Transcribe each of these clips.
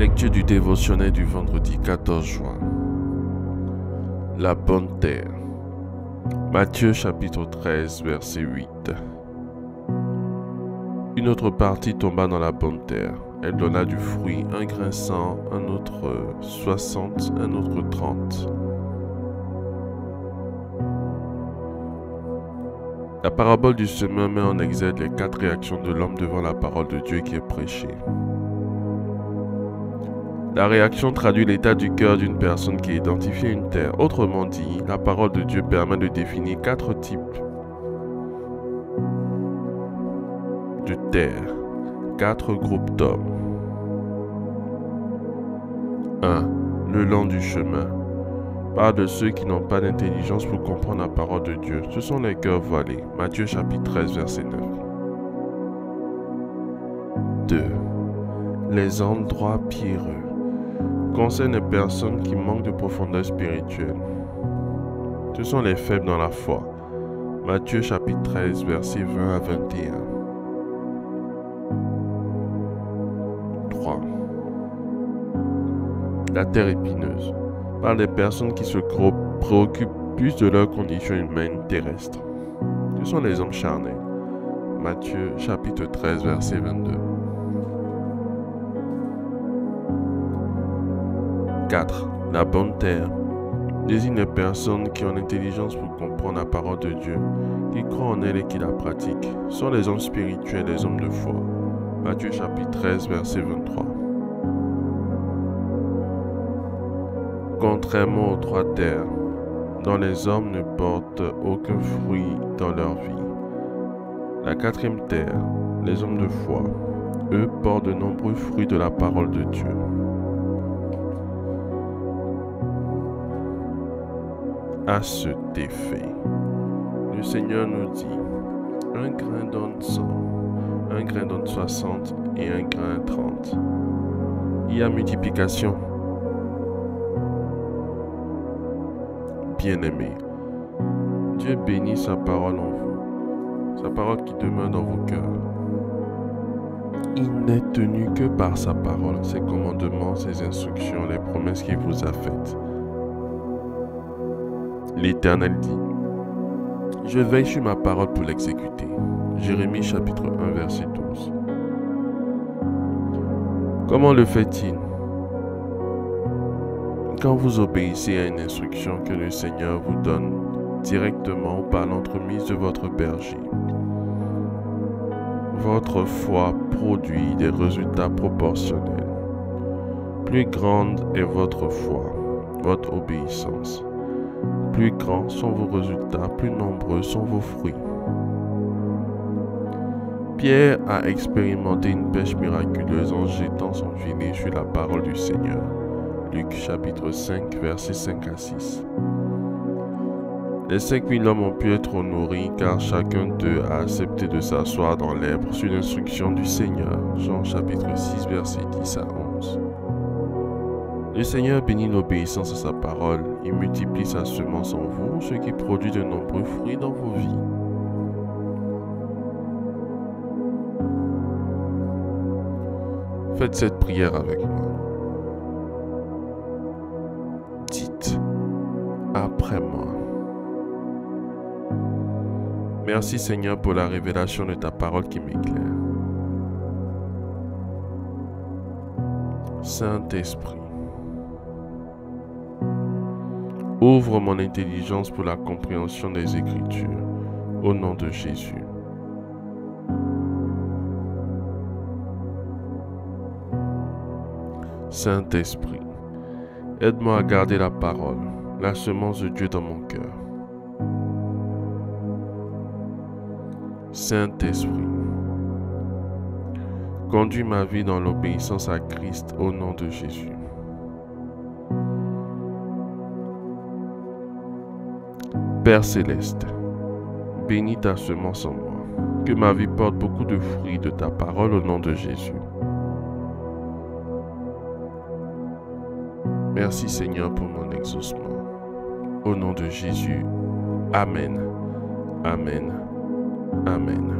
Lecture du dévotionnel du vendredi 14 juin. La bonne terre. Matthieu chapitre 13 verset 8. Une autre partie tomba dans la bonne terre. Elle donna du fruit, un grain 100, un autre 60, un autre 30. La parabole du semeur met en exergue les 4 réactions de l'homme devant la parole de Dieu qui est prêchée. La réaction traduit l'état du cœur d'une personne qui identifie une terre. Autrement dit, la parole de Dieu permet de définir 4 types de terre, 4 groupes d'hommes. 1. Le long du chemin. Parle de ceux qui n'ont pas d'intelligence pour comprendre la parole de Dieu. Ce sont les cœurs voilés. Matthieu chapitre 13 verset 9. 2. Les hommes droits pierreux. Concerne les personnes qui manquent de profondeur spirituelle. Ce sont les faibles dans la foi. Matthieu chapitre 13 versets 20 à 21. 3. La terre épineuse. Parle des personnes qui se préoccupent plus de leurs conditions humaines terrestres. Ce sont les hommes charnels. Matthieu chapitre 13 verset 22. 4. La bonne terre désigne les personnes qui ont l'intelligence pour comprendre la parole de Dieu, qui croient en elle et qui la pratiquent. Ce sont les hommes spirituels, les hommes de foi. Matthieu chapitre 13 verset 23. Contrairement aux 3 terres, dont les hommes ne portent aucun fruit dans leur vie. La 4e terre, les hommes de foi, eux portent de nombreux fruits de la parole de Dieu. À cet effet, le Seigneur nous dit, un grain donne 100, un grain donne 60 et un grain 30. Il y a multiplication. Bien-aimés, Dieu bénit sa parole en vous, sa parole qui demeure dans vos cœurs. Il n'est tenu que par sa parole, ses commandements, ses instructions, les promesses qu'il vous a faites. L'Éternel dit, je veille sur ma parole pour l'exécuter. Jérémie chapitre 1 verset 12. Comment le fait-il? Quand vous obéissez à une instruction que le Seigneur vous donne directement ou par l'entremise de votre berger. Votre foi produit des résultats proportionnels. Plus grande est votre foi, votre obéissance. Plus grands sont vos résultats, plus nombreux sont vos fruits. Pierre a expérimenté une pêche miraculeuse en jetant son filet sur la parole du Seigneur. Luc chapitre 5 versets 5 à 6. Les 5000 hommes ont pu être nourris car chacun d'eux a accepté de s'asseoir dans l'herbe sur l'instruction du Seigneur. Jean chapitre 6 versets 10 à 11. Le Seigneur bénit l'obéissance à sa parole. Il multiplie sa semence en vous, ce qui produit de nombreux fruits dans vos vies. Faites cette prière avec moi. Dites après moi. Merci Seigneur pour la révélation de ta parole qui m'éclaire. Saint-Esprit, ouvre mon intelligence pour la compréhension des Écritures, au nom de Jésus. Saint-Esprit, aide-moi à garder la parole, la semence de Dieu dans mon cœur. Saint-Esprit, conduis ma vie dans l'obéissance à Christ au nom de Jésus. Père céleste, bénis ta semence en moi, que ma vie porte beaucoup de fruits de ta parole au nom de Jésus. Merci Seigneur pour mon exaucement. Au nom de Jésus, Amen, Amen, Amen.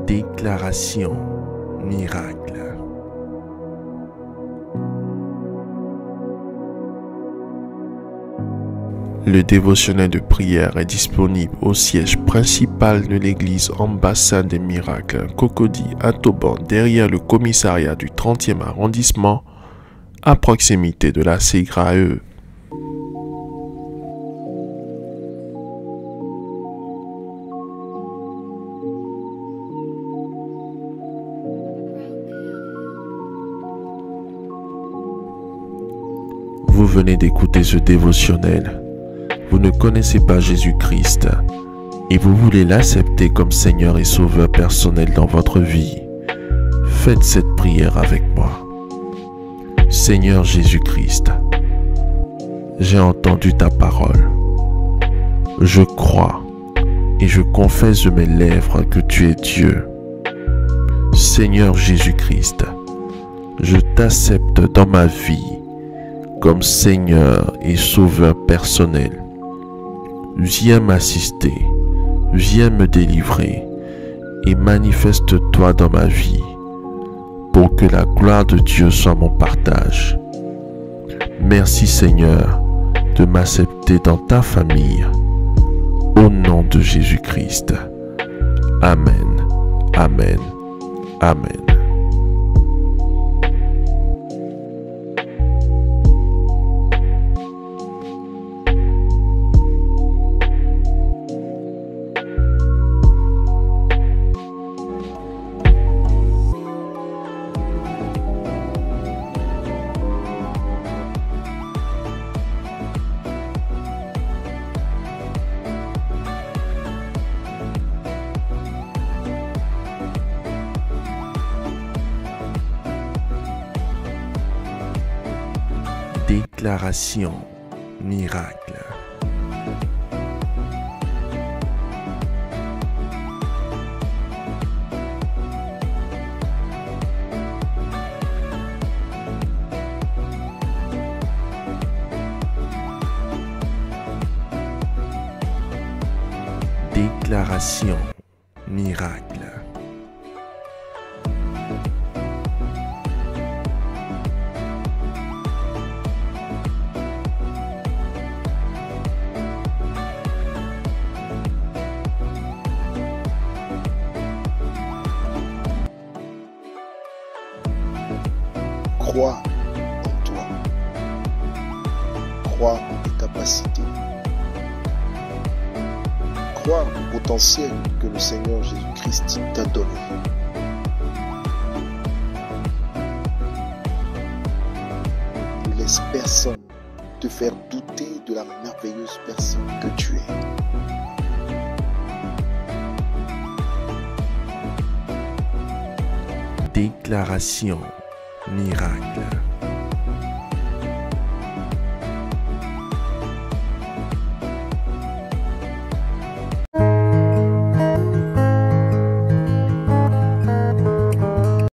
Déclaration miracle. Le dévotionnel de prière est disponible au siège principal de l'église Ambassade des Miracles, Cocody à Toban, derrière le commissariat du 30e arrondissement, à proximité de la CGRAE. Vous venez d'écouter ce dévotionnel. Vous ne connaissez pas Jésus-Christ et vous voulez l'accepter comme Seigneur et Sauveur personnel dans votre vie. Faites cette prière avec moi. Seigneur Jésus-Christ, j'ai entendu ta parole. Je crois et je confesse de mes lèvres que tu es Dieu. Seigneur Jésus-Christ, je t'accepte dans ma vie comme Seigneur et Sauveur personnel. Viens m'assister, viens me délivrer et manifeste-toi dans ma vie pour que la gloire de Dieu soit mon partage. Merci Seigneur de m'accepter dans ta famille. Au nom de Jésus-Christ. Amen, amen, amen. Déclaration miracle. Déclaration miracle. Crois en toi. Crois en tes capacités. Crois au potentiel que le Seigneur Jésus-Christ t'a donné. Ne laisse personne te faire douter de la merveilleuse personne que tu es. Déclaration miracle.